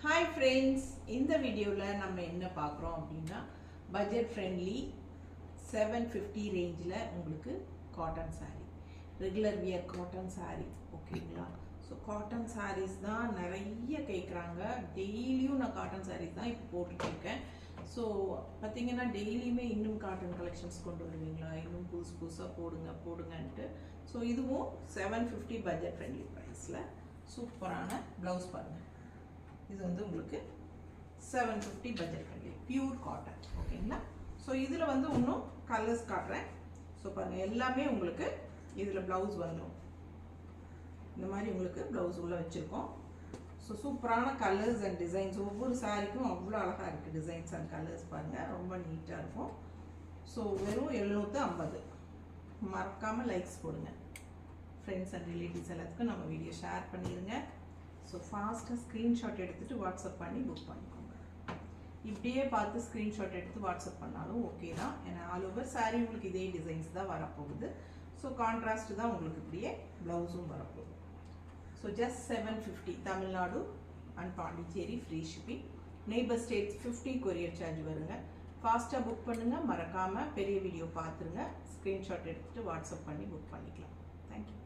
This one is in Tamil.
Hi friends, இந்த வீடியோல நம்ம என்ன பார்க்குறோம் அப்படின்னா பட்ஜெட் ஃப்ரெண்ட்லி 750 ரேஞ்சில் உங்களுக்கு cotton saree regular wear cotton saree ஓகேங்களா. ஸோ காட்டன் சாரீஸ் தான் நிறைய கேட்குறாங்க. டெய்லியும் நான் காட்டன் சாரீஸ் தான் இப்போ போட்டுட்ருக்கேன். ஸோ பார்த்தீங்கன்னா டெய்லியுமே இன்னும் காட்டன் கலெக்ஷன்ஸ் கொண்டு வருவீங்களா, இன்னும் புதுசாக போடுங்கன்ட்டு. ஸோ இதுவும் 750 பட்ஜெட் ஃப்ரெண்ட்லி ப்ரைஸில் சூப்பரான ப்ளவுஸ் பாருங்கள். இது வந்து உங்களுக்கு 750 பட்ஜெட் ஃப்ரெண்ட்லி பியூர் காட்டன் ஓகேங்களா. ஸோ இதில் வந்து இன்னும் கலர்ஸ் காட்டுறேன். ஸோ பாருங்கள், எல்லாமே உங்களுக்கு இதில் ப்ளவுஸ் வந்துடும். இந்த மாதிரி உங்களுக்கு ப்ளவுஸ் உள்ளே வச்சுருக்கோம். ஸோ சூப்பரான கலர்ஸ் அண்ட் டிசைன்ஸ், ஒவ்வொரு சாரிக்கும் அவ்வளோ அழகாக இருக்குது டிசைன்ஸ் அண்ட் கலர்ஸ் பாருங்கள், ரொம்ப நீட்டாக இருக்கும். ஸோ வெறும் 750. மறக்காமல் லைக்ஸ் போடுங்க. ஃப்ரெண்ட்ஸ் அண்ட் ரிலேட்டிவ்ஸ் எல்லாத்துக்கும் நம்ம வீடியோ ஷேர் பண்ணிடுங்க. ஸோ ஃபாஸ்ட்டாக ஸ்க்ரீன்ஷாட் எடுத்துகிட்டு வாட்ஸ்அப் பண்ணி புக் பண்ணிக்கோங்க. இப்படியே பார்த்து ஸ்க்ரீன்ஷாட் எடுத்து வாட்ஸ்அப் பண்ணாலும் ஓகே தான். ஏன்னா ஆல் ஓவர் சாரீ உங்களுக்கு இதே டிசைன்ஸ் தான் வரப்போகுது. ஸோ கான்ட்ராஸ்ட் தான் உங்களுக்கு இப்படியே ப்ளவுஸும் வரப்போகுது. So just 750 Tamil Nadu and Pondicherry free shipping. Neighbour states 50 courier charge வருங்க. ஃபாஸ்ட்டாக புக் பண்ணுங்கள். மறக்காமல் பெரிய வீடியோ பார்த்துருங்க. ஸ்க்ரீன்ஷாட் எடுத்துகிட்டு வாட்ஸ்அப் பண்ணி புக் பண்ணிக்கலாம். தேங்க்யூ.